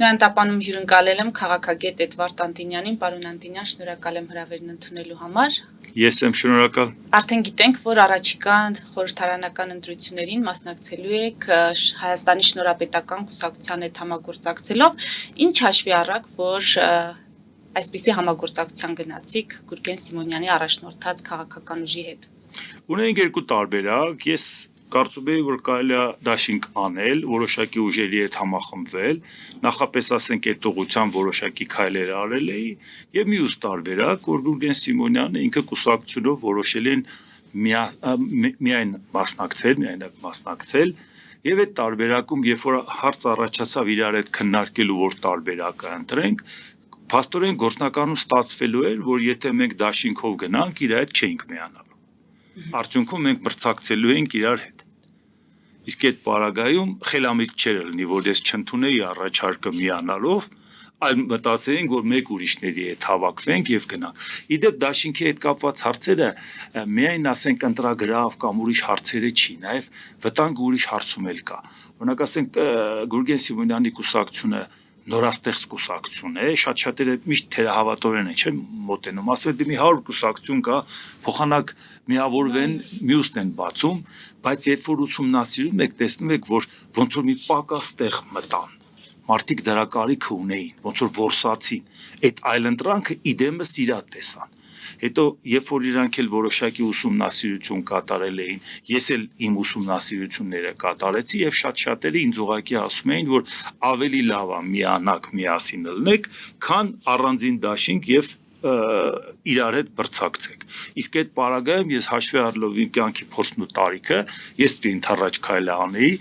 Նույնտապանում հյուրընկալել եմ քաղաքագետ Էդվարդ Անտինյանին, պարոն Անտինյան, շնորհակալ եմ հրավերն ընդունելու համար։ Ես եմ շնորհակալ։ Արդեն գիտենք, որ առաջիկա խորհրդարանական ընտրություններին մասնակցելու եք Հայաստանի Շնորհապետական կուսակցության հետ համագործակցելով, ինչ հաշվի առաք, որ այսպիսի համագործակցության գնացիք Գուրգեն Սիմոնյանի առաջնորդած քաղաքական ուժի հետ։ Ունենք երկու տարբերակ, ես կարծում եմ, որ կարելի է դաշինք անել, որոշակի ուժերի հետ համախմբվել, նախապես ասենք այդ ուղղությամբ որոշակի քայլեր արել էի, եւ մյուս տարբերակ, որ Գուրգեն Սիմոնյանը ինքը կուսակցությունով որոշել են միայն մասնակցել, եւ այդ տարբերակում, երբ որ հարց առաջացավ իրար հետ քննարկելու որ տարբերակը ընտրենք, փաստորեն գործնականում ստացվելու էր, որ եթե մենք դաշինքով գնանք, իր հետ չէինք միանալու։ Արդյունքում մենք մրցակցելու ենք իրար հետ։ Իսկ այդ պարագայում խելամիտ չէր լինի, որ ես չընդունեի առաջարկը միանալով, այլ մտածեինք, որ մեկ ուրիշների հետ հավաքվենք եւ գնանք։ Իդեպ դաշինքի հետ կապված հարցերը միայն ասենք ընտրագրավ կամ ուրիշ հարցերը չի, նաեւ վտանգ ուրիշ հարցում էլ կա։ Օրինակ ասենք Գուրգեն Սիմոնյանի կուսակցությունը նորաստեղծ կուսակցություն է, շատ-շատերը միշտ թերահավատորեն են, չէ՞, մոտենում, ասել դե մի 100 կուսակցություն կա, փոխանակ միավորվեն, մյուսն են բացում, բայց երբ որ ուսումնասիրում եք, տեսնում եք, որ ոնց որ մի պակաս տեղ մտան, մարդիկ դրա կարիքը ունեին, ոնց որ որսացին, այդ այլընտրանքը իդեմս իրա տեսան։ Հետո երբ որ իրանք էլ որոշակի ուսումնասիրություն կատարել էին, ես էլ իմ ուսումնասիրությունները կատարեցի եւ շատ-շատերը ինձ ուղղակի ասում էին, որ ավելի լավ է միանաք, միասին լինեք, քան առանձին դաշինք եւ իրար հետ բրցակցեք։ Իսկ այդ պարագայում ես հաշվի առնելով իմ կյանքի փորձն ու տարիքը, ես դինթառաջ քայլ անեի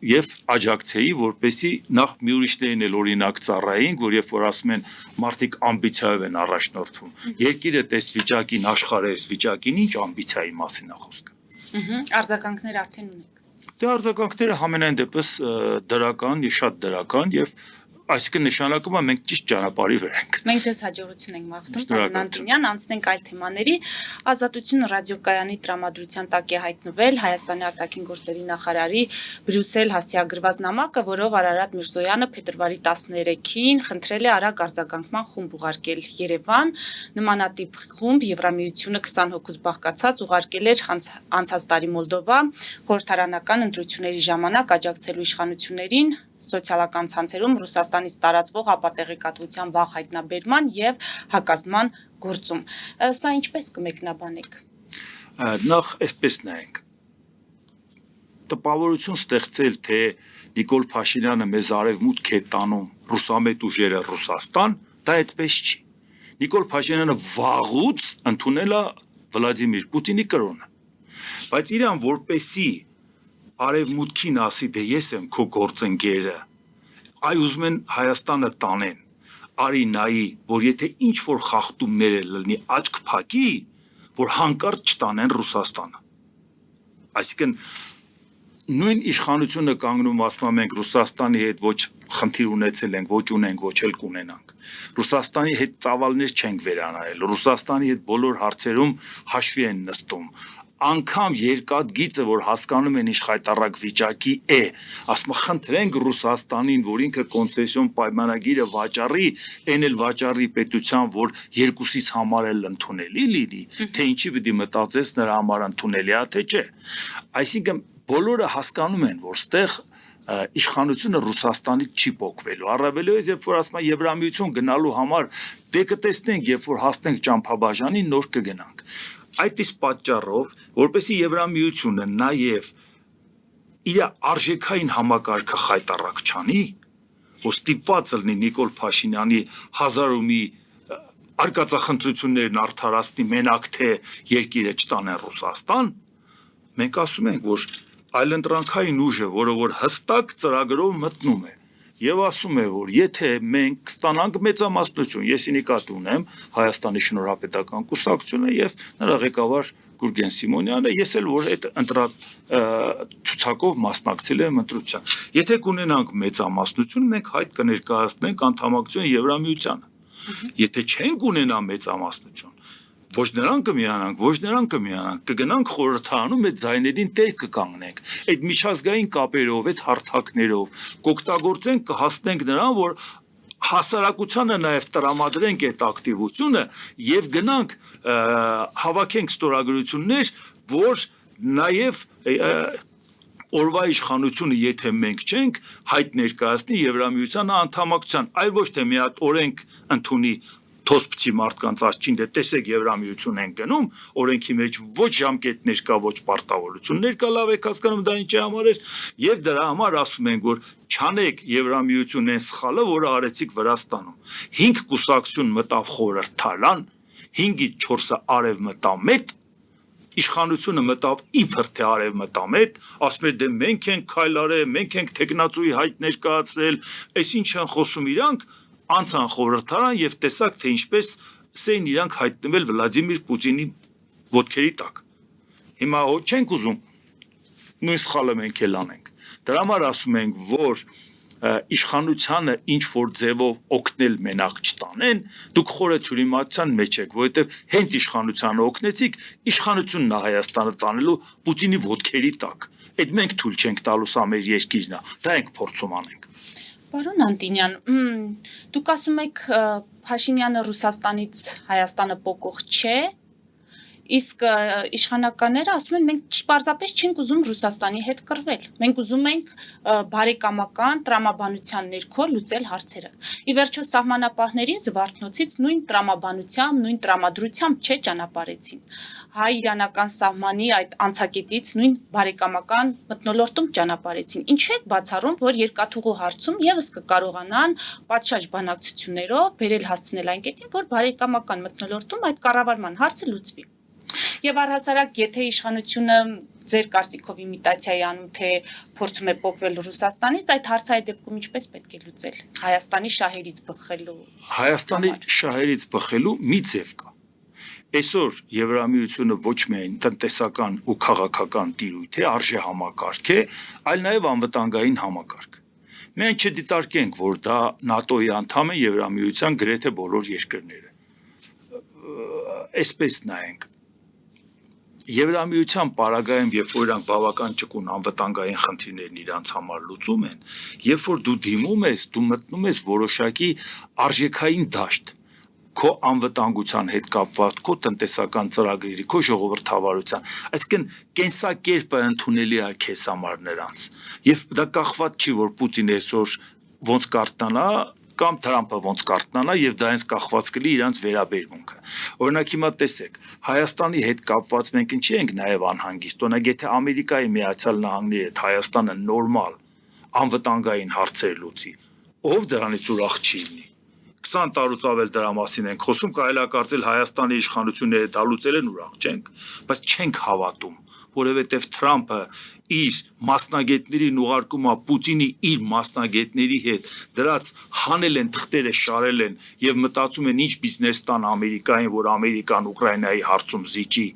եւ աջակցեի, որպեսի նախ մի ուրիշներին էլ օրինակ ծառայեին, որ երբ որ ասում են մարդիկ ամբիցիայով են առաջնորդվում, երկիրը տես վիճակին, աշխարհը այս վիճակին, ինչ ամբիցիայի մասին է խոսքը։ Արձագանքներ արդեն ունեք։ Դե արձագանքները համենայն դեպս դրական, շատ դրական եւ այսինքն նշանակում է մենք ճիշտ ճանապարհի վրա ենք։ Մենք ձեզ հաջողություն ենք մաղթում, պարոն Անտինյան, անցնենք այլ թեմաների։ Ազատություն ռադիոկայանի տրամադրության տակ է հայտնվել Հայաստանի արտաքին գործերի նախարարի Բրյուսել հասցեագրված նամակը, որով Արարատ Միրզոյանը փետրվարի 13-ին խնդրել է արագ արձագանքման խումբ ուղարկել Երևան։ Նմանատիպ խումբ Եվրամիությունը 20 հոգուց բաղկացած ուղարկել էր անցած տարի Մոլդովա խորհրդարանական ընտրությունների ժամանակ աջակցելու իշխանություններին սոցիալական ցանցերում Ռուսաստանից տարածվող ապատեղեկատվության վաղ հայտնաբերման եւ հակազդման գործում։ Սա ինչպես կմեկնաբանեք։ Նախ այսպես նայենք։ Տպավորություն ստեղծել, թե Նիկոլ Փաշինյանը մեզ արևմուտք է տանում ռուսամետ ուժերը Ռուսաստան, դա այդպես չի։ Նիկոլ Փաշինյանը վաղուց ընդունել է Վլադիմիր Պուտինի կրոնը։ Բայց իրան որպեսի արևմուտքին ասի, դե ես եմ քո գործընկերը, այ ուզում են Հայաստանը տանեն, արի նայի, որ եթե ինչ որ խախտումներ լինի աչք փակի, որ հանկարծ չտանեն Ռուսաստանը։ Այսինքն նույն իշխանությունը կանգնում ասում ենք Ռուսաստանի հետ ոչ խնդիր ունեցել ենք, ոչ ունենք, ոչ էլ կունենանք։ Ռուսաստանի հետ ծավալներ չենք վերանայել, Ռուսաստանի հետ բոլոր հարցերում հաշվի են նստում։ Անգամ երկաթգիծը, որ հասկանում են ինչ խայտառակ վիճակի է, ասում խնդրենք Ռուսաստանին, որ ինքը կոնցեսիոն պայմանագիրը վաճառի, այն էլ վաճառի պետության, որ երկուսից համար էլ ընդունելի լինի, թե ինչի պիտի մտածես նրա համար ընդունելի է, թե չէ։ Այսինքն բոլորը հասկանում են, որ ստեղ իշխանությունը Ռուսաստանից չի փոխվելու։ Առավելևս երբ որ ասում է Եվրամիություն գնալու համար, դե կտեսնենք, երբ որ հասնենք ճամփաբաժանին, նոր կգնանք։ Այդ իսկ պատճառով, որպեսզի Եվրամիությունը նաև իր արժեքային համակարգը խայտառակ չանի, որ ստիպված լինի Նիկոլ Փաշինյանի 1000 ու մի արկածախնդրություններն արդարացնի մենակ թե երկիրը չտանեն Ռուսաստան, մենք ասում ենք, որ այլընտրանքային ուժը, որը որ հստակ ծրագրով մտնում է եւ ասում է, որ եթե մենք կստանանք մեծամասնություն, ես ինիկատ ունեմ Հայաստանի Շնորհապետական կուսակցությունը եւ նրա ղեկավար Գուրգեն Սիմոնյանը, ես էլ որ այդ ցուցակով մասնակցել եմ ընտրության։ Եթե կունենանք մեծամասնություն, մենք հայտ կներկայացնենք անդամակցություն Եվրամիությանը։ Եթե չենք ունենա մեծամասնություն, Ոչ նրանք կմիանանք, կգնանք խորհրդարանում այդ ձայներին տեր կկանգնենք, այդ միջազգային կապերով, այդ հարթակներով, կօգտագործենք, կհասնենք նրան, որ հասարակությանը նաև տրամադրենք այդ ակտիվությունը եւ գնանք հավաքենք ստորագրություններ, որ նաև օրվա իշխանությունը եթե մենք չենք հայտ ներկայացնի Եվրամիության անդամակցության, այլ ոչ թե մի հատ օրենք ընդունի թոսպցի մարդկանց աչքին դե տեսեք Եվրամիություն են գնում, օրենքի մեջ ոչ ժամկետներ կա, ոչ պարտավորություններ կա, լավ եք հասկանում դա ինչի համար էր, եւ դրա համար ասում ենք, որ չանեք Եվրամիությունն են սխալը, որը արեցիք Վրաստանում։ 5 կուսակցություն մտավ խորհրդարան, 5-ից 4-ը արև մտամետ, իշխանությունը մտավ իբր թե արև մտամետ, ասում էր դե մենք ենք քայլ արել, մենք ենք տեխնացուի հայտ ներկայացրել, այս ինչ են խոսում իրանք անցան խորհրդարան եւ տեսակ թե ինչպես սեն իրանք հայտնվել Վլադիմիր Պուտինի ոտքերի տակ։ Հիմա չենք ուզում նույն սխալը մենք էլ անենք։ Դրա համար ասում ենք, որ իշխանությանը ինչ որ ձևով օգնել մենակ չտանեն, դուք խորը թյուրիմացության մեջ եք, որովհետեւ հենց իշխանությանը օգնեցիք, իշխանությունն է Հայաստանը տանելու Պուտինի ոտքերի տակ։ Այդ մենք թույլ չենք տալուս ամեր երկիրն է, դա ենք փորձում անենք։ Պարոն Անտինյան, դուք ասում եք Փաշինյանը Ռուսաստանից Հայաստանը պոկող չէ, իսկ իշխանականները ասում են մենք պարզապես չենք ուզում Ռուսաստանի հետ կռվել, մենք ուզում ենք բարեկամական տրամաբանության ներքո լուծել հարցերը։ Ի վերջո սահմանապահներին Զվարթնոցից նույն տրամաբանությամբ, նույն տրամադրությամբ չէ ճանապարհեցին։ Հայ-իրանական սահմանի այդ անցակետից նույն բարեկամական մթնոլորտում ճանապարհեցին։ Ինչու եք բացառում, որ երկաթուղու հարցում եւս կկարողանան պատշաճ բանակցություններով բերել հասցնել այն կետին, որ բարեկամական մթնոլորտում այդ կառավարման հարցը լուծվի։ Եվ առհասարակ, եթե իշխանությունը ձեր կարծիքով իմիտացիա է անում, թե փորձում է պոկվել Ռուսաստանից, այդ հարցը այդ դեպքում ինչպես պետք է լուծել։ Հայաստանի շահերից բխելու։ Հայաստանի շահերից բխելու մի ձև կա։ Այսօր Եվրամիությունը ոչ միայն տնտեսական ու քաղաքական տիրույթ է, արժե համակարգ է, այլ նաև անվտանգային համակարգ։ Մենք չդիտարկենք, որ դա ՆԱՏՕ-ի անդամ է Եվրամիության գրեթե բոլոր երկրները։ Այսպես նայենք Եվրամիության պարագայում, երբ որ իրանք բավական ճկուն անվտանգային խնդիրներն իրանց համար լուծում են, երբ որ դու դիմում ես, դու մտնում ես որոշակի արժեքային դաշտ, քո անվտանգության հետ կապված, քո տնտեսական ծրագրերի, քո ժողովրդավարության, այսինքն կենսակերպը ընդունելի է քեզ համար նրանց։ Եվ դա կախված չի, որ Պուտինը այսօր ոնց կարողանա կամ Թրամփը ոնց կարողանա եւ դա հենց կախված կլի իրանց վերաբերմունքը։ Օրինակ հիմա տեսեք, Հայաստանի հետ կապված մենք ինչի ենք նաեւ անհանգիստ, օրինակ եթե Ամերիկայի Միացյալ Նահանգների հետ Հայաստանը նորմալ անվտանգային հարցեր լուծի, ով դրանից ուրախ չի լինի։ 20 տարուց ավել դրա մասին ենք խոսում, կարելի է կարծել Հայաստանի իշխանությունները դա լուծել են ուրախ չենք, բայց չենք հավատում, որովհետեւ Թրամփը իր մասնագետներին ուղարկում է Պուտինի իր մասնագետների հետ դրած հանել են թղթերը շարել են եւ մտածում են ինչ բիզնես տան Ամերիկային, որ Ամերիկան Ուկրաինայի հարցում զիջի,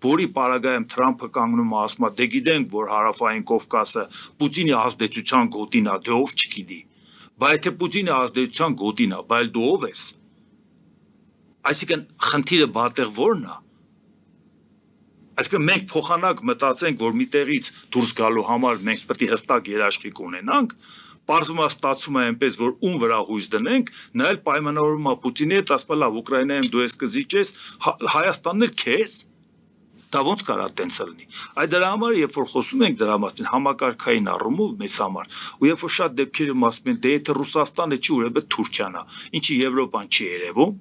որի պարագայում Թրամփը կանգնում է ասում է դե գիտենք, որ հարավային Կովկասը Պուտինի ազդեցության գոտին է, դե ով չգիտի, բայց եթե Պուտինի ազդեցության գոտին է, բայց դու ով ես։ Այսինքն խնդիրը բատեղ որն է։ Այսինքն մենք փոխանակ մտածենք, որ միտեղից դուրս գալու համար մենք պետք է հստակ երաշխիք ունենանք, պարզվում է ստացվում է այնպես, որ ում վրա հույս դնենք, նա էլ պայմանավորվում է Պուտինի հետ, ասում է լավ Ուկրաինայում դու ես կզիջես, Հայաստանն էլ քեզ։ Դա ոնց կարա տենց լինի։ Այդ դրա համար, երբ որ խոսում ենք դրա մասին համակարգային առումով մեզ համար, ու երբ որ շատ դեպքերում ասում են, դե եթե Ռուսաստանը չի, ուրեմն Թուրքիան է, ինչի Եվրոպան չի երևում,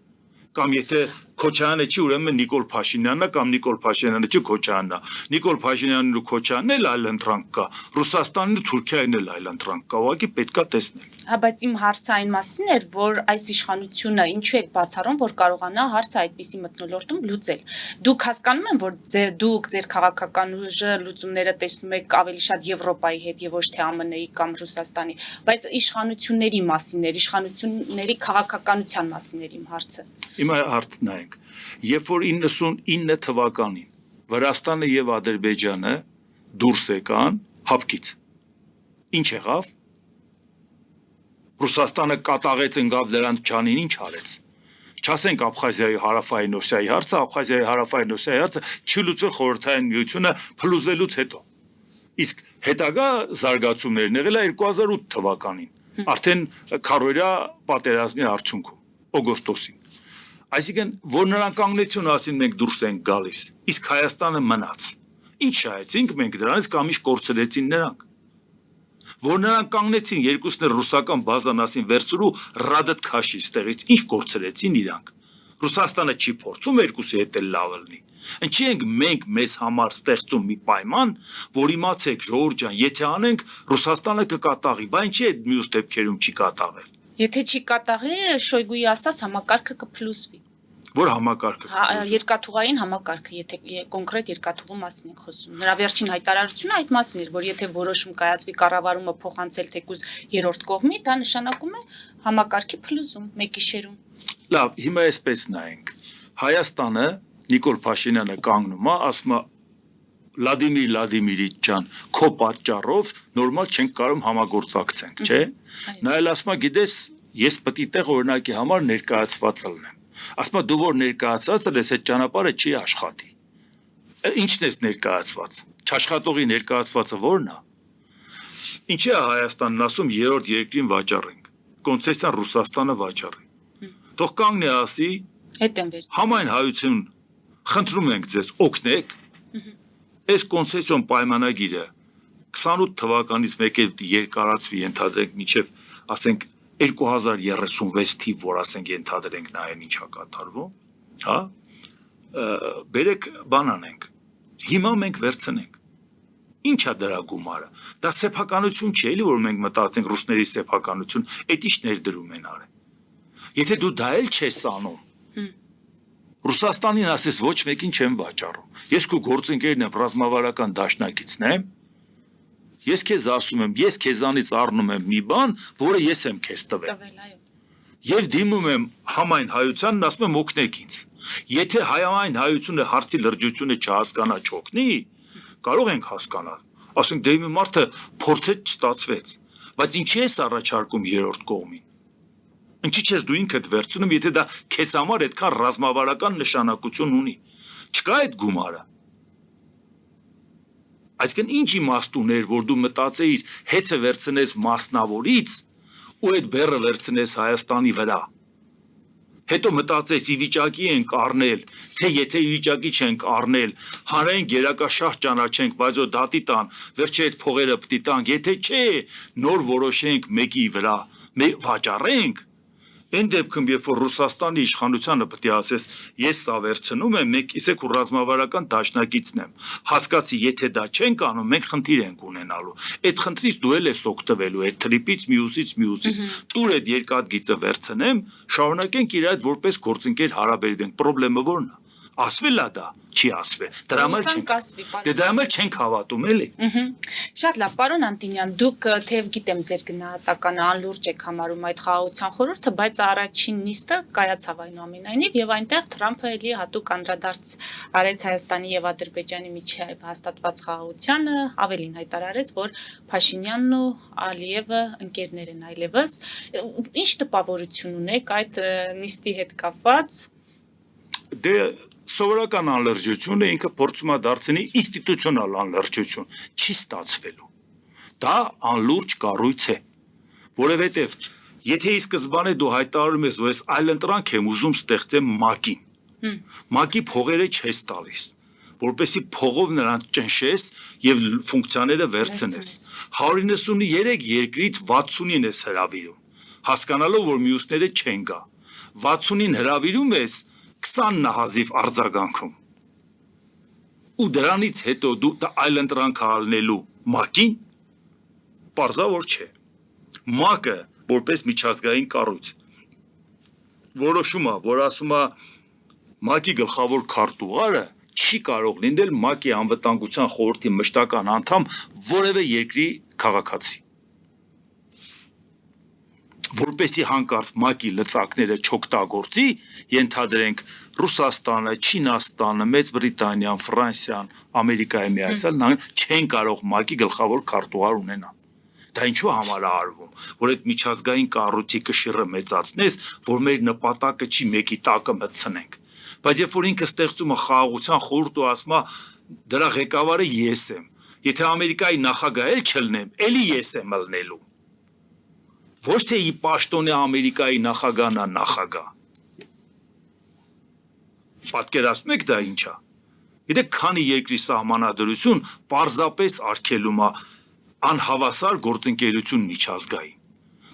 կամ եթե Քոչարյանը չի, ուրեմն Նիկոլ Փաշինյանն է, կամ Նիկոլ Փաշինյանը չի, Քոչարյանն է։ Նիկոլ Փաշինյանն ու Քոչարյանն էլ այլ ընտրանք կա, Ռուսաստանն ու Թուրքիան էլ այլ ընտրանք կա, ուղղակի պետքա տեսնել։ Հա, բայց իմ հարցը այն մասին էր, որ այս իշխանությունը ինչու եք բացառում, որ կարողանա հարցը այդպիսի մթնոլորտում լուծել։ Դուք հասկանում եք, որ դուք ձեր քաղաքական ուժը լուծումները տեսնում եք ավելի շատ Եվրոպայի հետ եւ ոչ թե ԱՄՆ-ի կամ Ռուսաստանի, բայց իշխանությունների մասին էր, իշխանությունների քաղաքականության մասին էր իմ հարցը։ Հիմա հարցն նայենք, երբ որ 99 թվականին Վրաստանը եւ Ադրբեջանը դուրս եկան հապկից, ինչ եղավ։ Ռուսաստանը կատաղեց ընկավ դրան չանին, ինչ արեց։ Չասենք Աբխազիայի հարավային Օսիայի հարցը, Աբխազիայի հարավային Օսիայի հարցը չլուծել խորհրդային միությունը փլուզվելուց հետո։ Իսկ հետագա զարգացումներն եղել է 2008 թվականին, արդեն քարոյրա պատերազմի արդյունքում, օգոստոսին։ Այսինքն, որ նրանք կանգնեցին ասին մենք դուրս ենք գալիս, իսկ Հայաստանը մնաց։ Ինչ շահեցինք մենք դրանից կամ ինչ կորցրեցին նրանք։ Որ նրանք կանգնեցին երկուսն էլ ռուսական բազան ասին վերցրու ռադդ քաշի ստեղից, ինչ կորցրեցին իրանք։ Ռուսաստանը չի փորձում երկուսի հետ էլ լավ լինի։ Ինչի ենք մենք մեզ համար ստեղծում մի պայման, որ իմացեք ժողովուրդ ջան, եթե անենք Ռուսաստանը կկատաղի, բայց ինչի այդ մյուս դեպքերում չի կատաղել։ Եթե չի կատաղի, Շոյգուի ասած համակարգը կփլուզվի։ Որ համակարգը Երկաթուղային համակարգը, եթե կոնկրետ երկաթուղու մասին ենք խոսում։ Նրա վերջին հայտարարությունը այդ մասն էր, որ եթե որոշում կայացվի կառավարումը փոխանցել թեկուզ երրորդ կողմի, դա նշանակում է համակարգի փլուզում մեկ գիշերում։ Լավ, հիմա այսպես նայենք։ Հայաստանը Նիկոլ Փաշինյանը կանգնում է, ասում է Վլադիմիր Վլադիմիրիչ ջան, քո պատճառով նորմալ չենք կարող համագործակցենք, չէ՞։ Նա էլ ասում է, գիտես, ես պետք է տեղ օրինակի համար ներկայացված լինեմ։ Ասում է դու որ ներկայացած ես, այդ ճանապարհը չի աշխատի։ Ինչն է ներկայացված։ Չաշխատողի ներկայացվածը ո՞րն է։ Ինչի է Հայաստանն ասում երրորդ երկրին վաճառենք։ Կոնցեսիան Ռուսաստանը վաճառի։ Թող կանգնի ասի, հետ են վերջ։ Համայն հայություն խնդրում ենք ձեզ օգնեք։ Այս կոնցեսիոն պայմանագիրը 28 թվականից մեկ էլ երկարացվի ենթադրենք մինչև ասենք 2036 թիվ, որ ասենք ենթադրենք նայեն ինչա կատարվում, հա, բերեք բան անենք, հիմա մենք վերցնենք, ինչա դրա գումարը, դա սեփականություն չի էլի, որ մենք մտածենք ռուսների սեփականություն, այդ ինչ ներդրում են արել, եթե դու դա էլ չես անում, Ռուսաստանին ասես ոչ մեկին չեմ վաճառում, ես քո գործընկերն եմ, ռազմավարական դաշնակիցն եմ, Ես քեզ ասում եմ, ես քեզանից առնում եմ մի բան, որը ես եմ քեզ տվել։ Եվ դիմում եմ համայն հայությանն, ասում եմ օգնեք ինձ։ Եթե համայն հայությունը հարցի լրջությունը չհասկանա, չօգնի, կարող ենք հասկանալ։ Ասենք դե մի մարդը փորձեց չստացվեց, բայց ինչի ես առաջարկում երրորդ կողմին։ Ինչի՞ չես դու ինքդ վերցնում, եթե դա քեզ համար այդքան ռազմավարական նշանակություն ունի։ Չկա այդ գումարը։ Այսինքն ինչ իմաստ ուներ, որ դու մտածեիր հեծը վերցնես մասնավորից ու այդ բեռը վերցնես Հայաստանի վրա։ Հետո մտածես ի վիճակի ենք առնել, թե եթե ի վիճակի չենք առնել, հանրային գերակաշահ ճանաչենք, բայց ու դատի տան, վերջի այդ փողերը պիտի տանք, եթե չէ, նոր որոշենք մեկի վրա, վաճառենք։ Այն դեպքում, երբ որ Ռուսաստանի իշխանությանը պետք է ասես, ես սա վերցնում եմ, մենք իսեք ու ռազմավարական դաշնակիցն եմ։ Հասկացի, եթե դա չենք անում, մենք խնդիր ենք ունենալու։ Այդ խնդրից դու էլ ես օգտվելու, այդ տրիպից, մյուսից։ Տուր այդ երկաթգիծը վերցնեմ, շարունակենք իր այդ որպես գործընկեր հարաբերվենք։ Պրոբլեմը ո՞րն է։ Ասվել է դա, չի ասվել։ Դրա համար չենք հավատում, էլի։ Շատ լավ, պարոն Անտինյան, դուք թեև գիտեմ ձեր գնահատականը անլուրջ եք համարում այդ խաղաղության խորհուրդը, բայց առաջին նիստը կայացավ այնուամենայնիվ եւ այնտեղ Թրամփը էլի հատուկ անդրադարձ արեց Հայաստանի եւ Ադրբեջանի միջև հաստատված խաղաղությանը, ավելին հայտարարեց, որ Փաշինյանն ու Ալիևը ընկերներ են այլևս։ Ինչ տպավորություն ունեք այդ նիստի հետ կապված։ Դե սովորական անլրջությունը ինքը փորձում է դարձնի ինստիտուցիոնալ անլրջություն, չի ստացվելու։ Դա անլուրջ կառույց է, որովհետև եթե ի սկզբանե դու հայտարարում ես, որ ես այլընտրանք եմ ուզում ստեղծեմ ՄԱԿ-ին, ՄԱԿ-ի փողերը չես տալիս, որպեսզի փողով նրան ճնշես եւ ֆունկցիաները վերցնես։ 193 երկրից 60-ին ես հրավիրում, հասկանալով, որ մյուսները չեն գա։ 60-ին հրավիրում ես 20 նահազիվ արձագանքում։ Ու դրանից հետո դու այլընտրանք ալնելու ՄԱԿ-ին պարզավոր չէ։ ՄԱԿ-ը որպես միջազգային կառույց որոշում է, որ ասում է ՄԱԿ-ի գլխավոր քարտուղարը չի կարող լինել ՄԱԿ-ի անվտանգության խորհրդի մշտական անդամ որևէ երկրի քաղաքացի։ Որպեսի հանկարծ ՄԱԿ-ի լծակները չօգտագործի, ենթադրենք Ռուսաստանը, Չինաստանը, Մեծ Բրիտանիան, Ֆրանսիան, Ամերիկայի Միացյալ Նահանգները չեն կարող ՄԱԿ-ի գլխավոր քարտուղար ունենալ։ Դա ինչու համար է արվում, որ այդ միջազգային կառույցի կշիռը մեծացնես, որ մեր նպատակը չի մեկի տակը մտցնենք։ Բայց երբ որ ինքը ստեղծում է խաղաղության խորհուրդ ու ասում է դրա ղեկավարը ես եմ, եթե Ամերիկայի նախագահ էլ չլնեմ, էլի ես եմ ելնելու։ Ոչ թե ի պաշտոնե Ամերիկայի նախագահն է նախագահ։ Պատկերացնում եք դա ինչա։ Գիտեք, քանի երկրի սահմանադրություն պարզապես արգելում է անհավասար գործընկերություն միջազգային։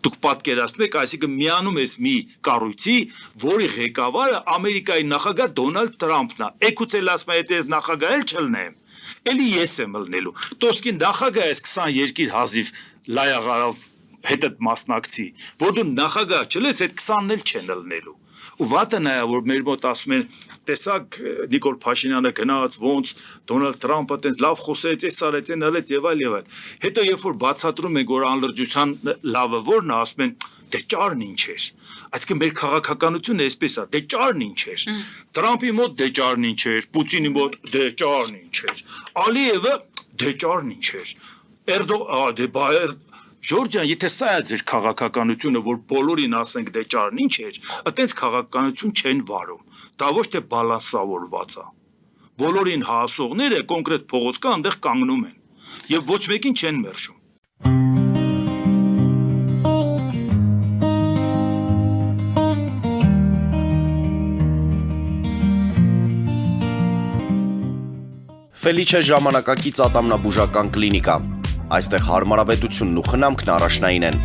Դուք պատկերացնում եք, այսինքն միանում ես մի կառույցի, որի ղեկավարը Ամերիկայի նախագահ Դոնալդ Տրամփն է։ Էկուցել ասում է, եթե ես նախագահ էլ չլնեմ, էլի ես եմ ելնելու։ Տոսկի նախագահ ես 20 երկիր հազիվ լայաղարավ հետդ մասնակցի, որ դու նախագահ չլես, այդ 20-ն էլ չեն ելնելու։ Ու վատը նա է, որ մեր մոտ ասում են, տեսակ Նիկոլ Փաշինյանը գնաց, ոնց Դոնալդ Տրամփը տենց լավ խոսեց, էս արեց, այն արեց եւ այլ եւ այլ։ Հետո երբ որ բացատրում ենք, որ անլրջության լավը որն է, ասում են, դե ճարն ինչ էր։ Այսինքն մեր քաղաքականությունը այսպես է, դե ճարն ինչ էր։ Տրամփի մոտ դե ճարն ինչ էր, Պուտինի մոտ դե ճարն ինչ էր։ Ալիևը դե ճարն ինչ էր։ Դե Ժորժյան, եթե սա է ձեր քաղաքականությունը, որ բոլորին ասենք դե ճարն ինչ էր, այտենց քաղաքականություն չեն վարում։ Դա ոչ թե բալանսավորված է։ Բոլորին հասողները կոնկրետ փողոց կա, այնտեղ կանգնում են եւ ոչ մեկին չեն մերժում։ Ֆելիչե ժամանակակից ատամնաբուժական կլինիկա։ Այստեղ հարմարավետությունն ու խնամքն առաջնային են։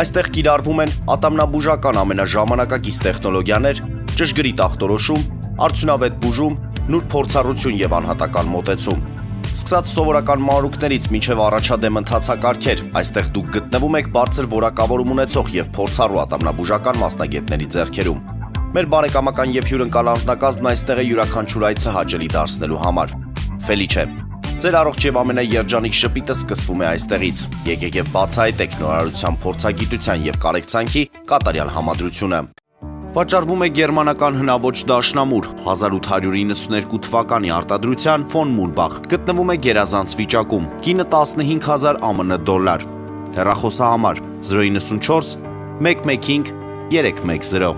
Այստեղ կիրառվում են ատամնաբուժական ամենաժամանակակից տեխնոլոգիաներ, ճշգրիտ ախտորոշում, արդյունավետ բուժում, նուրբ փորձառություն եւ անհատական մոտեցում։ Սկսած սովորական մանրուքներից մինչև առաջադեմ ընթացակարգեր, այստեղ դուք գտնվում եք բարձր որակավորում ունեցող եւ փորձառու ատամնաբուժական մասնագետների ձեռքերում։ Մեր բարեկամական եւ հյուրընկալ անձնակազմն այստեղ է յուրաքանչյուր այցը հաճելի դարձնելու համար։ Ֆելիչե, ձեր առողջ եւ ամենաերջանիկ շպիտը սկսվում է այստեղից։ Եկեք եւ բացահայտեք նորարարության փորձագիտության եւ կարեկցանքի կատարյալ համադրությունը։ Վաճառվում է գերմանական հնաոճ դաշնամուր 1892 թվականի արտադրության ֆոն Մուրբախ։ Գտնվում է գերազանց վիճակում։ Կինը 15000 ԱՄՆ դոլար։ Հեռախոսահամար 094 115 310։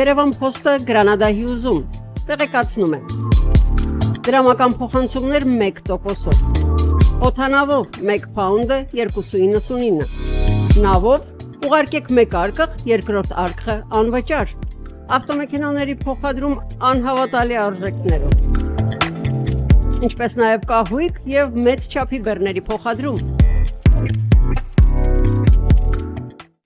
Երևան փոստը Գրանադա Հյուզում տեղեկացնում է։ Դրամական փոխանցումներ 1%-ով։ Օդանավով 1 փաունդը 2.99։ Նավով ուղարկեք 1 արկղ, երկրորդ արկղը անվճար։ Ավտոմեքենաների փոխադրում անհավատալի արժեքներով։ Ինչպես նաև կահույք եւ մեծ չափի բեռների փոխադրում։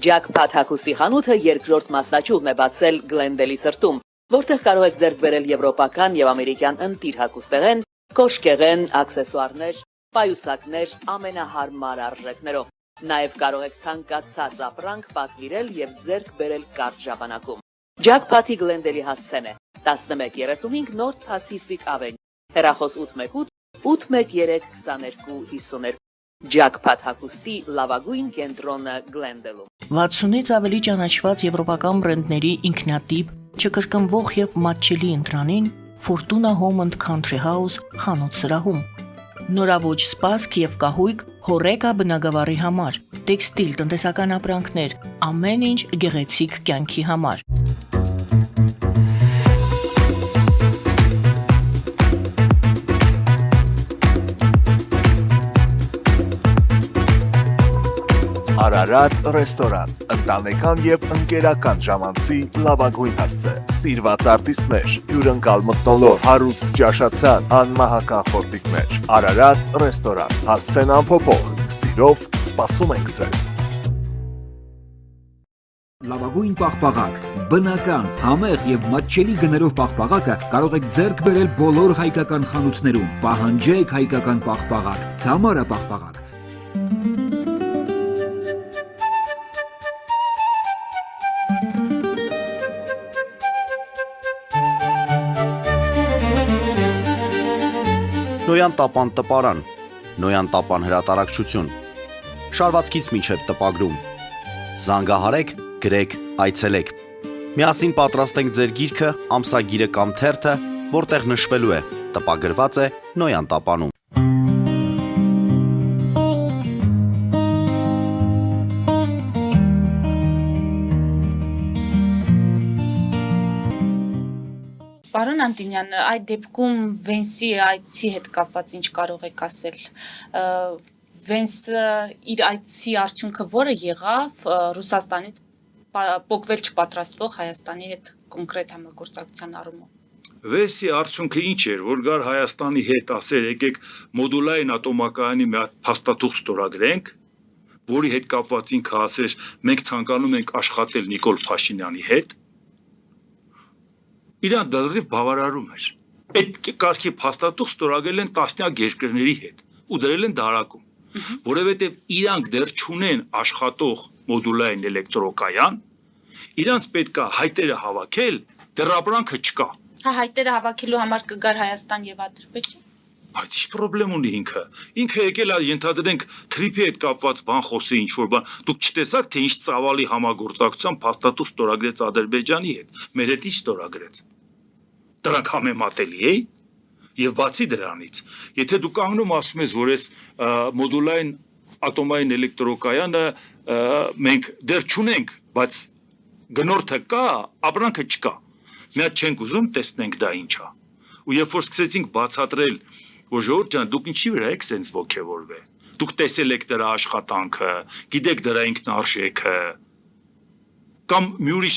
Ջակփաթ հագուստի խանութը երկրորդ մասնաճյուղն է բացել Գլենդելի սրտում, որտեղ կարող եք ձեռք բերել եվրոպական եւ ամերիկյան ընտիր հագուստեղեն, կոշկեղեն, աքսեսուարներ, պայուսակներ ամենահարմար արժեքներով։ Նաև կարող եք ցանկացած ապրանք պատվիրել եւ ձեռք բերել կարճ ժամանակում։ Ջակփաթի Գլենդելի հասցեն է 1135 North Pacific Avenue, հեռախոս 818 813 2252։ Ջակփաթ հագուստի լավագույն կենտրոնը Գլենդելում։ 60-ից ավելի ճանաչված եվրոպական բրենդների ինքնատիպ, չկրկնվող եւ մատչելի ընտրանին Fortuna Home and Country House խանութ սրահում։ Նորավոճ սպասք եւ կահույք հորեկա բնագավառի համար, տեքստիլ տնտեսական ապրանքներ, ամեն ինչ գեղեցիկ կյանքի համար։ Արարատ ռեստորան, ընտանեկան եւ ընկերական ժամանցի լավագույն հասցե, սիրված արտիստներ, հյուրընկալ մթնոլորտ, հարուստ ճաշացան, անմահական խորտիկներ։ Արարատ ռեստորան, հասցեն անփոփոխ, սիրով սպասում ենք ձեզ։ Լավագույն պաղպաղակ, բնական, համեղ եւ մատչելի գներով պաղպաղակը կարող եք ձեռք բերել բոլոր հայկական խանութներում։ Պահանջեք հայկական պաղպաղակ, Թամարա պաղպաղակ։ Նոյան տապան տպարան, Նոյան տապան հրատարակչություն, շարվածքից մինչև տպագրում, զանգահարեք, գրեք, այցելեք, միասին պատրաստենք ձեր գիրքը, ամսագիրը կամ թերթը, որտեղ նշվելու է, տպագրված է Նոյան տապանում։ Անտինյան, այդ դեպքում Վենսի այցի հետ կապված ինչ կարող եք ասել։ Վենսը իր այցի արդյունքը որը եղավ Ռուսաստանից փոխվել չպատրաստվող Հայաստանի հետ կոնկրետ համագործակցության առումով։ Վեսի արդյունքը ինչ էր, որ գար Հայաստանի հետ ասեր, եկեք մոդուլային ատոմակայանի մի հատ փաստաթուղթ ստորագրենք, որի հետ կապված ինքը ասեր, մենք ցանկանում ենք աշխատել Նիկոլ Փաշինյանի հետ։ Իրան դեռ բավարարում էր։ Այդ կարգի փաստաթուղթ ստորագրել են տասնյակ երկրների հետ ու դրել են դարակում, որովհետև իրանք դեռ չունեն աշխատող մոդուլային էլեկտրոկայան, իրանք պետքա հայտերը հավաքել, դեռ ապրանքը չկա։ Հայտերը հավաքելու համար կգար Հայաստան եւ Ադրբեջան։ Բայց ի՞նչ խնդրեմ ունի ինքը։ Ինքը եկել է ենթադրենք թրիփի հետ կապված բան խոսի ինչ որ բան։ Դուք չտեսաք թե ինչ ծավալի համագործակցության փաստաթուղթ ստորագրեց Ադրբեջանի հետ։ Մեր հետ ինչ ստորագրեց։ Դրանք համեմատելի է։ Եվ բացի դրանից, եթե դուք կանգնում ասում ես, որ այս մոդուլային ատոմային էլեկտրոկայանը մենք դեռ չունենք, բայց գնորդը կա, ապրանքը չկա։ Մի հատ չենք ուզում տեսնենք դա ինչ է։ Ու երբ որ սկսեցինք բացատրել, որ ժողովուրդ ջան, դուք ինչի վրա եք սենց ոգևորվել։ Դուք տեսել եք դրա աշխատանքը, գիտեք դրա ինքնարժեքը, կամ մի ուրիշ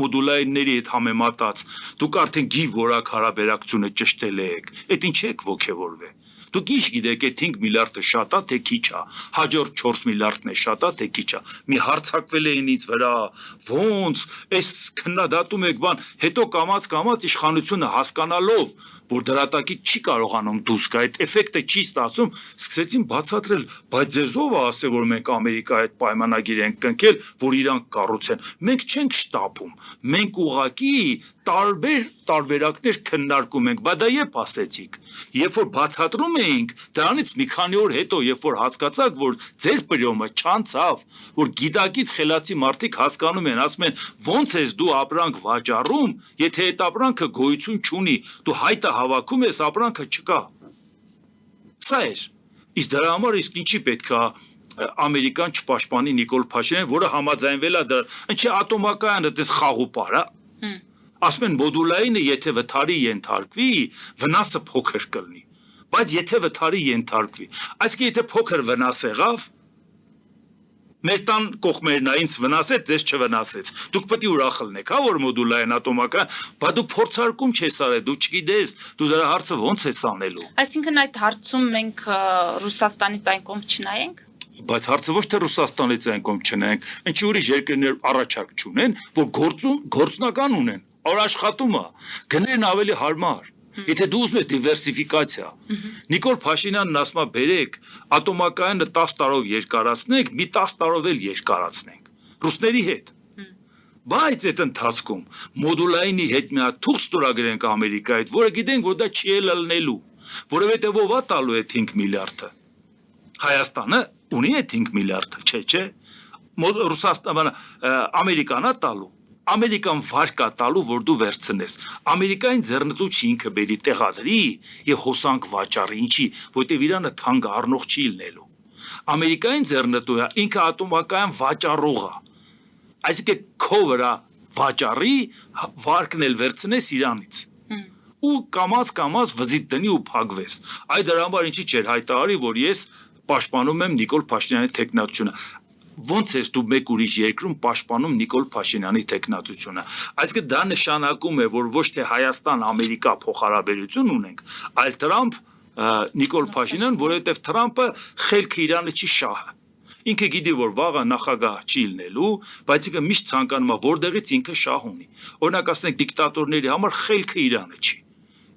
մոդուլայինների հետ համեմատած, դուք արդեն գիվ որակ հարաբերակցությունը ճշտել եք, այդ ինչ եք ոգևորվել։ Դուք ինչ գիտեք, այդ 5 միլիարդը շատ է, թե քիչ է, հաջորդ 4 միլիարդն է շատ է, թե քիչ է։ Մի հարցակվել է ինձ վրա, ոնց, այս քննադատում եք բան, հետո կամած իշխանությունը հասկանալով, որ դրատակից չի կարողանում դուրս գա, այդ էֆեկտը չի ստացում, սկսեցին բացատրել, բայց ձեզ ով է ասել, որ մենք Ամերիկայի հետ պայմանագիր ենք կնքել, որ իրանք կառուցեն։ Մենք չենք շտապում, մենք ուղղակի տարբերակներ քննարկում ենք, բայց դա երբ ասեցիք։ Երբ որ բացատրում էինք, դրանից մի քանի օր հետո, երբ որ հասկացաք, որ ձեր պրյոմը չանցավ, որ գիտակից խելացի մարդիկ հասկանում են, ասում են, ոնց ես դու ապրանք վաճառում, եթե այդ ապրանքը գոյություն չունի, դու հայտը հավաքում ես, ապրանքը չկա։ Սա էր։ Իսկ դրա համար իսկ ինչի պետքա Ամերիկան չպաշտպանի Նիկոլ Փաշինյանին, որը համաձայնվել է դրա, ինչի ատոմակայանը դες խաղուպար է։ Ասում են մոդուլայինը եթե վթարի ենթարկվի, վնասը փոքր կլինի, բայց եթե վթարի ենթարկվի, այսինքն եթե փոքր վնաս եղավ, մեր տան կողմերն այնց վնասեց, ձեզ չվնասեց։ Դուք պետք է ուրախ լինեք, հա, որ մոդուլային ատոմակայան, բայց դու փորձարկում չես արել, դու չգիտես, դու դրա հարցը ոնց ես անելու։ Այսինքն այդ հարցում մենք Ռուսաստանից այն կողմ չնայենք։ Բայց հարցը ոչ թե Ռուսաստանից այն կողմ չնայենք, ինչի ուրիշ երկրներ առաջարկ չունեն, որ գործնական ունեն, որ աշխատում է, գներն ավելի հարմար։ Եթե դու ուզում ես դիվերսիֆիկացիա, Նիկոլ Փաշինյանն ասում է, բերեք, ատոմակայանը 10 տարով երկարացնենք, մի 10 տարով էլ երկարացնենք, ռուսների հետ։ Բայց այդ ընթացքում մոդուլայինի հետ մի հատ թուղթ ստորագրենք Ամերիկայից, որը գիտենք, որ դա չի ելնելու, որովհետև ով է տալու այդ 5 միլիարդը։ Հայաստանը ունի այդ 5 միլիարդը, չէ։ Ռուսաստանը, Ամերիկան է տալու։ Ամերիկան վարկա տալու, որ դու վերցնես։ Ամերիկային ձեռնտու չի ինքը բերի տեղադրի եւ հոսանք վաճառի, ինչի, որտեվ Իրանը թանկ առնող չի լինելու։ Ամերիկային ձեռնտու է ինքը ատոմակայան վաճառող է։ Այսինքն քո վրա վաճառի վարկն էլ վերցնես Իրանից։ Ու կամած վզիտ դնի ու փակվես։ Այդ դրա համար ինչի չէր հայտարարի, որ ես պաշտպանում եմ Նիկոլ Փաշինյանի տեխնատությունը։ Ոնց ես դու մեկ ուրիշ երկրում պաշտպանում Նիկոլ Փաշինյանի տեխնատությունը։ Այսինքն դա նշանակում է, որ ոչ թե Հայաստան-Ամերիկա փոխհարաբերություն ունենք, այլ Թրամփ Նիկոլ Փաշինյան, որովհետև Թրամփը խելքը Իրանը չի շահը։ Ինքը գիտի, որ վաղը նախագահ չի լինելու, բայց ինքը միշտ ցանկանում է, որտեղից ինքը շահ ունի։ Օրինակ ասենք դիկտատորների համար խելքը Իրանը չի։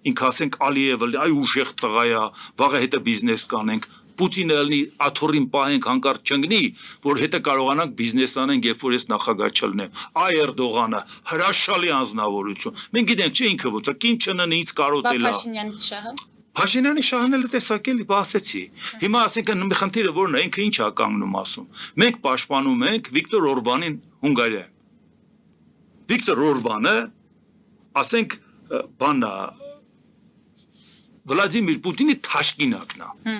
Ինքը ասենք Ալիևը, այ ուժեղ տղա է, վաղը հետը բիզնես կանենք։ Պուտինը լինի աթոռին պահենք հանկարծ չընկնի, որ հետը կարողանանք բիզնես անենք, երբ որ ես նախագահ չլինեմ։ Այ Էրդողանը հրաշալի անձնավորություն։ Մենք գիտենք, չէ ինքը ոնց է, կին չննի, ինձ կարոտել է։ Փաշինյանից շահը։ Փաշինյանի շահն էլ տեսակել, ասեցի։ Հիմա ասենք մի խնդիրը որն է, ինքը ինչ է կանգնում ասում։ Մենք պաշտպանում ենք Վիկտոր Օրբանին Հունգարիա։ Վիկտոր Օրբանը, ասենք, բանա Վլադիմիր Պուտինի թաշկինակն է։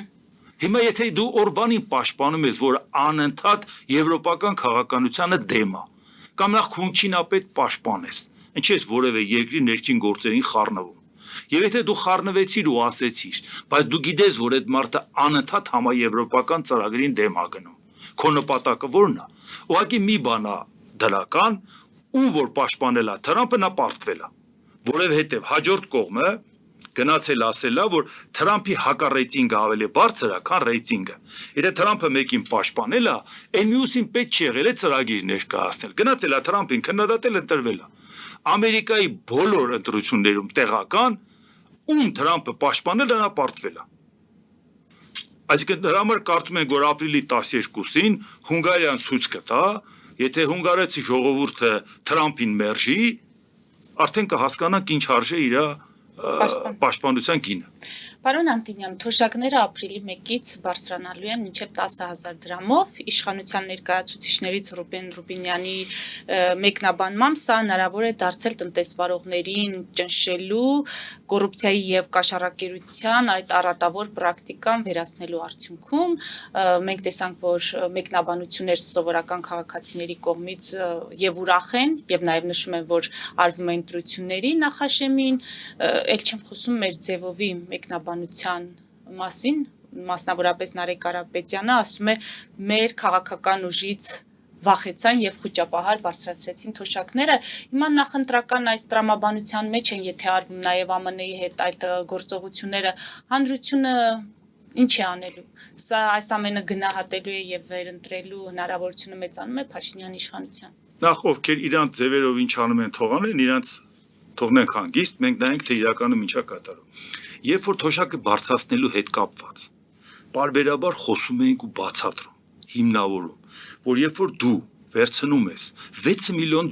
Հիմա եթե դու Օրբանին պաշտպանում ես, որ անընդհատ եվրոպական քաղաքականությանը դեմ է, կամ նախ քունչինապետ պաշտպանես, Ինչի՞ ես որևէ երկրի ներքին գործերին խառնվում։ Եվ եթե դու խառնվեցիր ու ասեցիր, բայց դու գիտես, որ այդ մարդը անընդհատ համաեվրոպական ծրագրին դեմ է գնում։ Քո նպատակը ո՞րն է։ Ուղղակի մի բան է դրական, ու որ պաշտպանել է Թրամփը, նա պարտվել է։ Որովհետև հաջորդ կողմը գնացել ասելա, որ Թրամփի հակառեյտինգը ավելի բարձր է, քան ռեյտինգը։ Եթե Թրամփը մեկին պաշտպանել է, այն մյուսին պետք չի եղել է ծրագիր ներկայացնել։ Գնացել է Թրամփին քննադատել, ընտրվել է։ Ամերիկայի բոլոր ընտրություններում տեղական ում Թրամփը պաշտպանել է, նա պարտվել է։ Այսինքն դրա համար կարծում ենք, որ ապրիլի 12-ին Հունգարիան ցույց կտա, եթե հունգարացի ժողովուրդը Թրամփին մերժի, արդեն կհասկանանք ինչ արժե իր պաշտպանության գինը։ Պարոն Անտինյան, թոշակները ապրիլի 1-ից բարձրանալու են մինչև 10,000 դրամով, իշխանության ներկայացուցիչներից Ռուբեն Ռուբինյանի մեկնաբանմամբ սա հնարավոր է դարձել տնտեսվարողներին ճնշելու, կոռուպցիայի եւ կաշառակերության այդ առատավոր պրակտիկան վերացնելու արդյունքում մենք տեսանք, որ մեկնաբանություններ սովորական քաղաքացիների կողմից եւ ուրախ են եւ նաեւ նշում են, որ արվում է ընտրությունների նախաշեմին, ել չեմ խոսում մեր ձևովի մեկնաբանության մասին, մասնավորապես Նարեկ Կարապետյանը ասում է մեր քաղաքական ուժից վախեցան եւ խոճապահար բարձրացրեցին թոշակները։ Հիմա նախընտրական այս տրամաբանության մեջ են, եթե արվում նաեւ ԱՄՆ-ի հետ այդ գործողությունները, հանրությունը ինչ է անելու։ Սա այս ամենը գնահատելու է եւ վերընտրելու հնարավորությունը մեծանում է Փաշինյանի իշխանության։ Նախ ովքեր իրանց ձևերով ինչ անում են թողանեն, իրանց թողնենք հանգիստ, մենք նայենք թե իրականում ինչա կատարում։ Երբ որ թոշակը բարձրացնելու հետ կապված, պարբերաբար խոսում ենք ու բացատրում, հիմնավորում, որ երբ որ դու վերցնում ես $6 միլիոն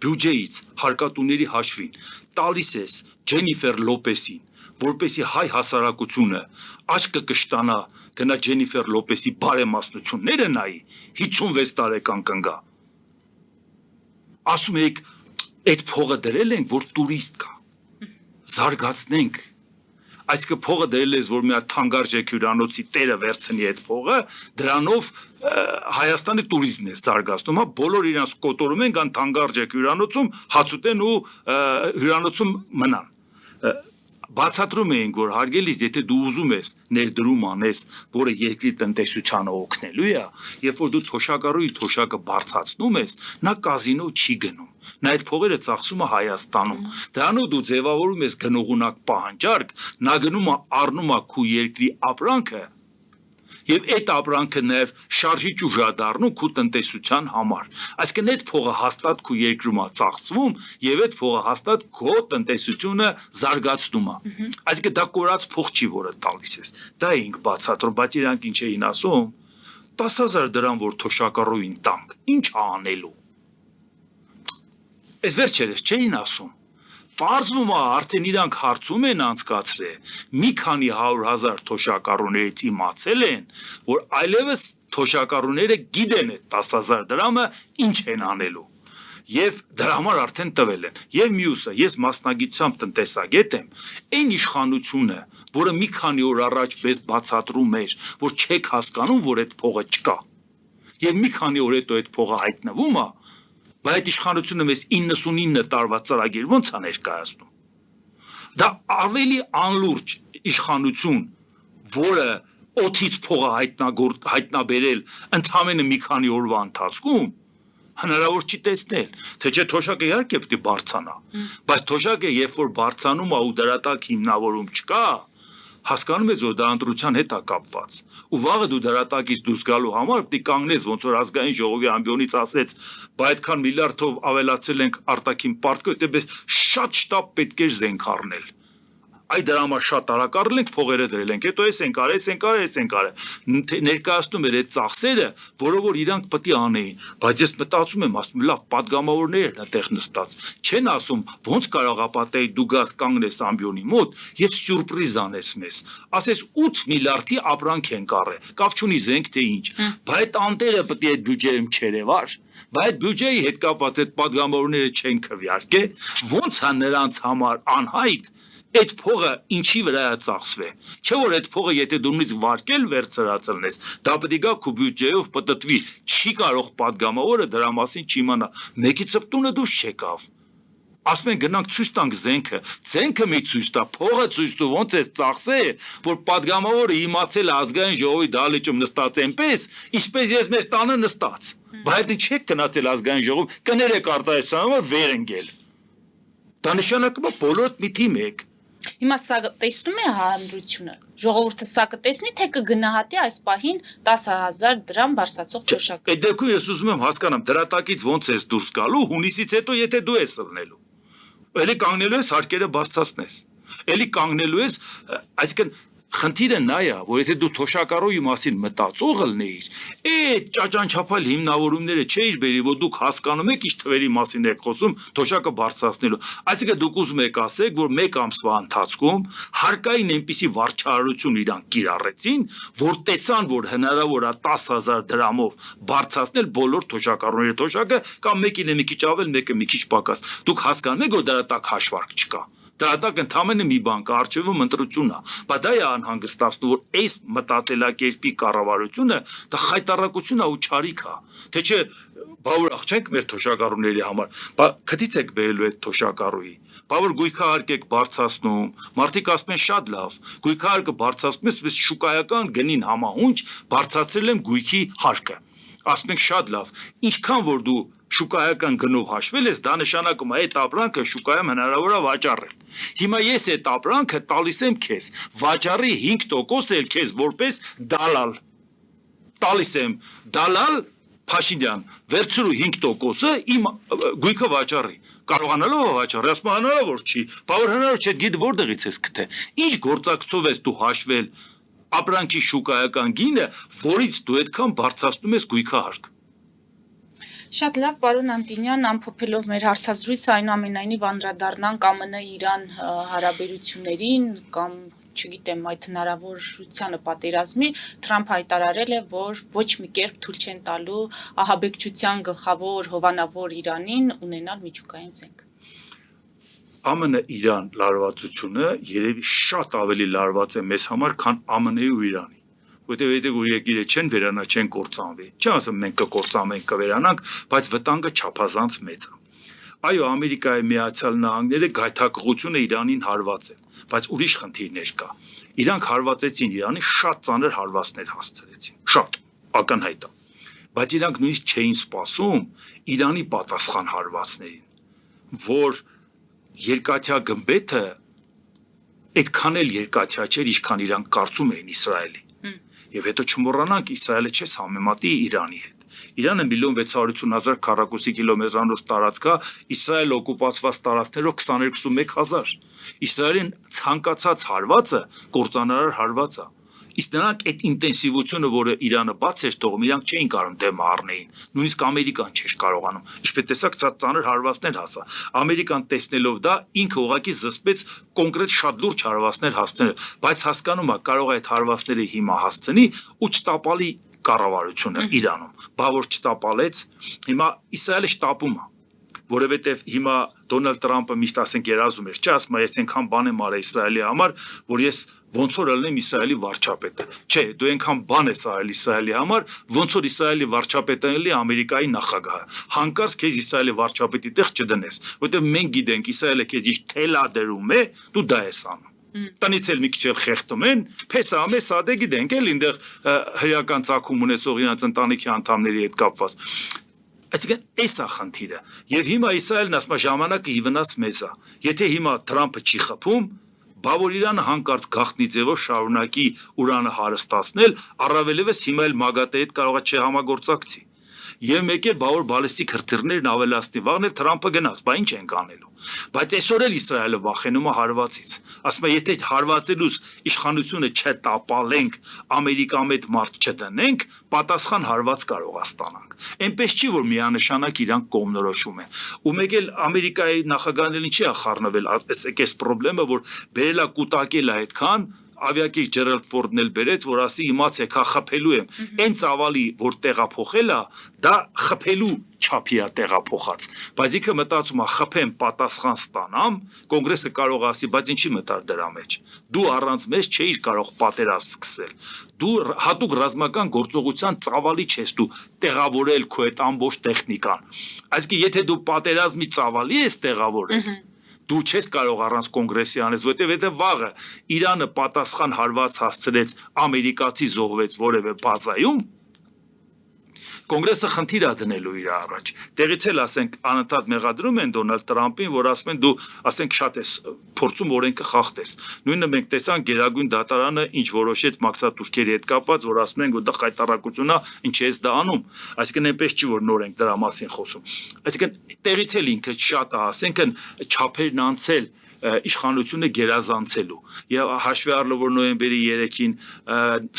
բյուջեից հարկատուների հաշվին, տալիս ես Ջենիֆեր Լոպեսին, որպեսի հայ հասարակությունը աչքը կշտանա, գնա Ջենիֆեր Լոպեսի բարեմասնությունները նայի, 56 տարեկան կնգա։ Ասում եք, այդ փողը դրել ենք, որ տուրիստ կա, զարգացնենք, այսինքն փողը դրել ես, որ մի հատ թանկարժեք հյուրանոցի տերը վերցնի այդ փողը, դրանով Հայաստանի տուրիզմն է զարգացնում, հա, բոլոր իրանց կոտորում են, կան թանկարժեք հյուրանոցում, հաց ուտեն ու հյուրանոցում մնան։ Բացատրում էինք, որ հարգելիս, եթե դու ուզում ես ներդրում անես, որը երկրի տնտեսությանը օգնելու է, երբ որ դու թոշակառուի թոշակը բարձրացնում ես, նա կազինո չի գնում։ Նա այդ փողերը ծախսում է Հայաստանում։ Դրանով դու ձևավորում ես գնողունակ պահանջարկ, նա գնում է առնում է քու երկրի ապրանքը, եւ այդ ապրանքը նաեւ շարժիչ ուժ է դառնում քու տնտեսության համար։ Այսինքն այդ փողը հաստատ քու երկրում է ծախսվում եւ այդ փողը հաստատ քո տնտեսությունը զարգացնում է։ Այսինքն դա կորած փող չի, որը տալիս ես։ Դա էինք բացատրում, բայց իրանք ինչ էին ասում։ 10,000 դրամ որ թոշակառուին տանք, ինչ անելու։ Այս վերջերս չէին ասում։ Պարզվում է, արդեն իրանք հարցում են անցկացրել, մի քանի 100,000 թոշակառուներից իմացել են, որ այլևս թոշակառուները գիտեն այդ 10,000 դրամը ինչ են անելու։ Եվ դրա համար արդեն տվել են։ Եվ մյուսը, ես մասնագիտությամբ տնտեսագետ եմ, այն իշխանությունը, որը մի քանի օր առաջ պես բացատրում էր, որ չեք հասկանում, որ այդ փողը չկա։ Եվ մի քանի օր հետո այդ փողը հայտնվում է, բայց այդ իշխանությունը մեզ 99 տարվա ծրագիր ոնց է ներկայացնում։ Դա ավելի անլուրջ իշխանություն, որը օթից փողը հայտնաբերել ընդամենը մի քանի օրվա ընթացքում, հնարավոր չի տեսնել, թե չէ թոշակը իհարկե պետք է բարձրանա, բայց թոշակը երբ որ բարձրանում է ու դրա տակ հիմնավորում չկա, հասկանում ես, որ դա ընտրության հետ է կապված։ Ու վաղը դու դրա տակից դուրս գալու համար պետք է կանգնես, ոնց որ ազգային ժողովի ամբիոնից ասեց, բայց այդքան միլիարդով ավելացրել ենք արտաքին պարտքը, այդպես շատ շտապ պետք է զենք առնել։ Այդ դրա համար շատ արագ առել ենք, փողերը դրել ենք, հետո էս ենք արել, ներկայացնում էր այդ ծախսերը, որով որ իրանք պետք է անեին, բայց ես մտածում եմ, ասում լավ, падգամավորներ են այդտեղ նստած, չեն ասում, ոնց կարող է պատահի դու գաս կանգնես ամբիոնի մոտ եւ սյուրպրիզ անես մեզ, ասես 8 միլիարդի ապրանք են կառել, կապ չունի զենք թե ինչ, բայց այդ անտերը պետք է այդ բյուջեում չերևար, բայց այդ բյուջեի հետ կապված այդ падգամավորները չեն քվեարկե, ոնց է նրանց համար անհայտ այդ փողը ինչի վրա է ծախսվե։ Չէ որ այդ փողը եթե դու նույնիսկ վարկել վերցրածելնես, դա պետք է գա քո բյուջեով պտտվի, չի կարող падգամավորը դրա մասին չիմանա։ Մեկի ծպտունը դուրս չեկավ։ Ասում են գնանք ցույց տանք զենքը մի ցույց տա, փողը ցույց տու, ոնց է ծախսե, որ падգամավորը իմացել ազգային ժողովի դահլիճում նստած այնպես, ինչպես ես մեր տանը նստած։ Բայց ինչ եք գնացել ազգային ժողով, կներեք արտահայտությունը, որ վեր ընկել։ Դա նշանակում է բոլորդ մի թիմ եք։ Հիմա սա տեսնում է հանրությունը։ Ժողովուրդը սա կտեսնի, թե կգնահատի այս պահին 10,000 դրամ բարձրացող թոշակը։ Այդ դեպքում ես ուզում եմ հասկանամ, դրա տակից ոնց ես դուրս գալու, հունիսից հետո եթե դու ես ըլնելու։ Էլի կանգնելու ես հարկերը բարձրացնես։ Էլի կանգնելու ես, այսինքն խնդիրը նա է, որ եթե դու թոշակառուի մասին մտածող ըլնեիր, այդ ճաճանչափալ հիմնավորումները չէիր բերի, որ դուք հասկանում եք ինչ թվերի մասին եք խոսում թոշակը բարձրացնելու։ Այսինքն դուք ուզում եք ասեք, որ 1 ամսվա ընթացքում հարկային այնպիսի վարչարություն իրանք կիրառեցին, որ տեսան, որ հնարավոր է 10,000 դրամով բարձրացնել բոլոր թոշակառուների թոշակը կամ մեկին է մի քիչ ավել, մեկը մի քիչ պակաս։ Դուք հասկանում եք, որ դրա տակ հաշվարկ չկա։ Դրատակ ընդամենը մի բան կա, արժևում ընտրություն է, բայց դա է անհանգստացնում, որ այս մտածելակերպի կառավարությունը դա խայտառակություն է ու չարիք է, թե չէ բա որ աղջենք մեր թոշակառուների համար, բա քթից եք բերելու այդ թոշակառուի, բա որ գույքահարկ եք բարձրացնում, մարդիկ ասում են շատ լավ, գույքահարկը բարձրացնում ես, շուկայական գնին համահունչ բարձրացրել եմ գույքի հարկը, ասում ենք շատ լավ, ինչքան որ դու շուկայական գնով հաշվել ես, դա նշանակում է այդ ապրանքը շուկայում հնարավոր է վաճառել։ Հիմա ես այդ ապրանքը տալիս եմ քեզ, վաճառի 5% էլ քեզ որպես դալալ։ Տալիս եմ դալալ Փաշինյան, վերցրու 5%-ը իմ գույքը վաճառի։ Կարողանալով վաճառի, ասում հնարավոր չի, բա որ հնարավոր չէ, գիտ որտեղից ես գտե։ Ինչ գործակցով ես դու հաշվել ապրանքի շուկայական գինը, որից դու այդքան բարձրացնում ես գույքահարկ։ Շատ լավ, պարոն Անտինյան, ամփոփելով մեր հարցազրույցը, այնուամենայնիվ անդրադառնանք ԱՄՆ-Իրան հարաբերություններին կամ չգիտեմ այդ հնարավորությանը պատերազմի, Թրամփ հայտարարել է, որ ոչ մի կերպ թույլ չեն տալու ահաբեկչության գլխավոր հովանավոր Իրանին ունենալ միջուկային զենք։ ԱՄՆ-Իրան լարվածությունը երևի շատ ավելի լարված է մեզ համար, քան ԱՄՆ-ի ու Իրանի։ Որտեղ եթե ուրեկիրը չեն վերանա, չեն կործանվի։ Չեմ ասում մենք կկործանվենք, կվերանանք, բայց վտանգը չափազանց մեծ է։ Այո, Ամերիկայի Միացյալ Նահանգները գայթակղությունը Իրանին հարվածել, բայց ուրիշ խնդիրներ կա։ Իրանք հարվածեցին Իրանի, շատ ծանր հարվածներ հասցրեցին։ Շատ ակնհայտ է։ Բայց իրանք նույնիսկ չէին սպասում Իրանի պատասխան հարվածներին, որ երկաթյա գմբեթը այդքան էլ երկաթյա չէր, ինչքան իրանք կարծում էին Իսրայելի։ Եվ հետո չմոռանանք Իսրայելը չես համեմատի Իրանի հետ։ Իրանը 1,680,000 քառակուսի կիլոմետրանոց տարածք է, Իսրայել օկուպացված տարածքներով 22,000։ Իսրայելին ցանկացած հարվածը կործանարար հարված է։ Իսկ նրանք այդ ինտենսիվությունը, որը Իրանը բաց էր թողում, իրանք չէին կարող դեմը առնեին։ Նույնիսկ Ամերիկան չէր կարողանում։ Ինչպես տեսակ, շատ ծանր հարվածներ հասա։ Ամերիկան տեսնելով դա, ինքը ուղղակի զսպեց կոնկրետ շատ լուրջ հարվածներ հասցնել, բայց հասկանում է, կարող է այդ հարվածները հիմա հասցնի ու չտապալի կառավարությունը Իրանում։ Բա որ չտապալեց, հիմա Իսրայելը շտապում է, որովհետև հիմա Դոնալդ Տրամփը միշտ ասենք երազում էր, չէ, ասում է, ես այնքան բան եմ արել Իսրայելի համար, որ ես ոնց որ ելնեմ Իսրայելի վարչապետը։ Չէ, դու այնքան բան ես արել Իսրայելի համար, ոնց որ Իսրայելի վարչապետը ելի Ամերիկայի նախագահը։ Հանկարծ քեզ Իսրայելի վարչապետի տեղ չդնես, որովհետև մենք գիտենք Իսրայելը քեզ ինչ թելադրում է, դու դա ես անում։ Տնից էլ մի քիչ էլ խեղդում են, փեսա ամեսադե գիտենք էլ ինտեղ հրական ցակում ունեցող իրենց ընտանիքի անդամների հետ կապված։ Այսինքն էս է խնդիրը։ Եվ հիմա Իսրայելն ասում է ժամանակը հիվնաս մեզ է։ Եթե հիմա Թրամփը չի խփում, բա որ Իրանը հանկարծ գաղտնի ձևով շարունակի ուրանը հարստացնել, առավելևս հիմա էլ ՄԱԳԱՏＥ-ի հետ կարող է չհամագործակցի։ Եվ մեկ էլ բա որ բալիստիկ հրթիռներն ավելացնի, վաղն էլ Թրամփը գնաց, բա ինչ ենք անելու։ Բայց այսօր էլ Իսրայելը վախենում է հարվածից։ Ասում է, եթե հարվածելուց իշխանությունը չտապալենք, Ամերիկամետ մարդ չդնենք, պատասխան հարված կարող է ստանանք։ Էնպես չի, որ միանշանակ իրանք կողմնորոշում են։ Ու մեկ էլ Ամերիկայի նախագահն ինչի է խառնվել, այս պրոբլեմը, որ բերելա կուտակել է այդքան ավիակիր Ջերալդ Ֆորդն էլ բերեց, որ ասի իմացեք, հա խփելու եմ։ Այն ծավալի, որ տեղափոխել է, դա խփելու չափի է տեղափոխած։ Բայց ինքը մտածում է խփեմ պատասխան ստանամ, կոնգրեսը կարող է ասի, բայց ինչի մտար դրա մեջ։ Դու առանց մեզ չէիր կարող պատերազմ սկսել։ Դու հատուկ ռազմական գործողության ծավալի չես դու տեղավորել քո այդ ամբողջ տեխնիկան։ Այսինքն եթե դու պատերազմի ծավալի ես տեղավորել, դու չես կարող առանց կոնգրեսի անես, որտեղ վաղը Իրանը պատասխան հարված հասցրեց, ամերիկացի զոհվեց որևէ բազայում, կոնգրեսը խնդիր է դնելու իր առաջ։ Տեղից էլ ասենք անընդհատ մեղադրում են Դոնալդ Տրամփին, որ ասում են դու ասենք շատ ես փորձում օրենքը խախտես։ Նույնը մենք տեսանք Գերագույն դատարանը ինչ որոշեց մաքսատուրքերի հետ կապված, որ ասում են որ դա խայտարակություն է, ինչ ես դա անում։ Այսինքն այնպես չի որ նոր ենք դրա մասին խոսում։ Այսինքն տեղից էլ ինքը շատ է, ասենքն չափերն անցել իշխանությունը գերազանցելու եւ հաշվի առնելով որ նոյեմբերի 3-ին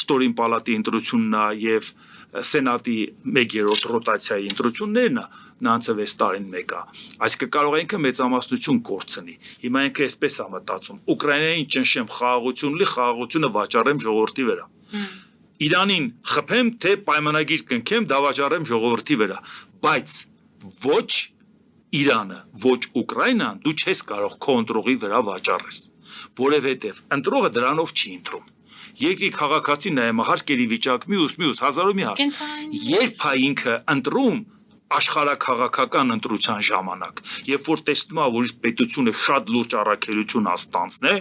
ստորին պալատի ընտրությունն է եւ Սենատի 1/3 ռոտացիայի ընտրություններն է նանցը 6 տարին մեկ է այսինքն կարող է ինքը մեծամասնություն կորցնի հիմա ինքը այսպես է մտածում Ուկրաինային ճնշեմ խաղաղություն լի խաղաղությունը վաճառեմ ժողովրդի վրա Իրանին խփեմ թե պայմանագիր կնքեմ դա վաճառեմ ժողովրդի վրա բայց ոչ Իրանը, ոչ Ուկրաինան դու չես կարող քո ընտրողի վրա վաճառես, որովհետև ընտրողը դրանով չի ընտրում։ Երկրի քաղաքացին նայում հարկերի վիճակ մյուս հազարով մի հարց։ Երբ է ինքը ընտրում աշխարհաքաղաքական ընտրության ժամանակ, երբ որ տեսնում է, որ իր պետությունը շատ լուրջ առաքելություն աստանցն է,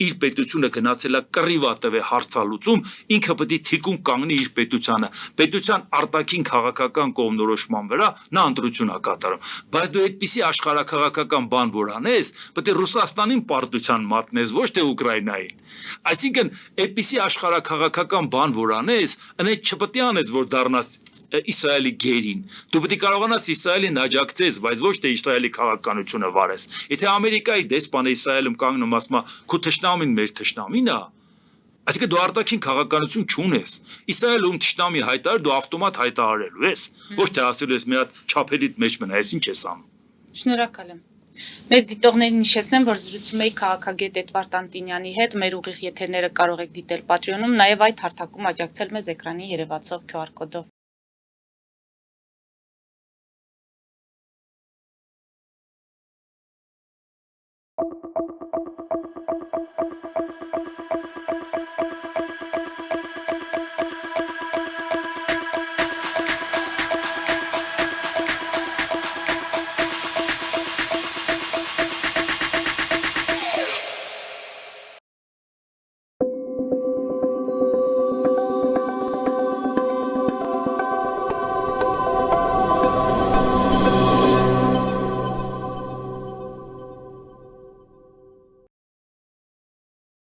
իր պետությունը գնացել է կռիվա տվե հարցալուծում, ինքը պետք է թիկուն կանգնի իր պետությանը, պետության արտաքին քաղաքական կողմնորոշման վրա նա ընտրություն է կատարում, բայց դու այդպիսի աշխարհաքաղաքական բան որ անես, պետք է Ռուսաստանին պարտության մատնես, ոչ թե Ուկրաինային։ Այսինքն, այդպիսի աշխարհաքաղաքական բան որ անես, այնց չպետք է անես, որ դառնաս Իսրայելի գերին։ Դու պետք է կարողանաս Իսրայելին աջակցես, բայց ոչ թե Իսրայելի քաղաքականությունը վարես։ Եթե Ամերիկայի դեսպանը Իսրայելում կանգնում ասում է, քո թշնամին մեր թշնամին է, այսինքն դու արտաքին քաղաքականություն չունես։ Իսրայելում թշնամի հայտարար դու ավտոմատ հայտարարելու ես, ոչ թե ասելու ես մի հատ չափերիդ մեջ մնա, ես ինչ ես անում։ Շնորհակալ եմ։ Մեզ դիտողներին հիշեցնեմ, որ զրուցում էի քաղաքագետ Էդվարդ Անտինյանի հետ, մեր ուղիղ եթերները կարող եք դիտել Patreon-ում, նաև այդ հարթակում աջակցել մեզ էկրանի երևացող QR կոդով։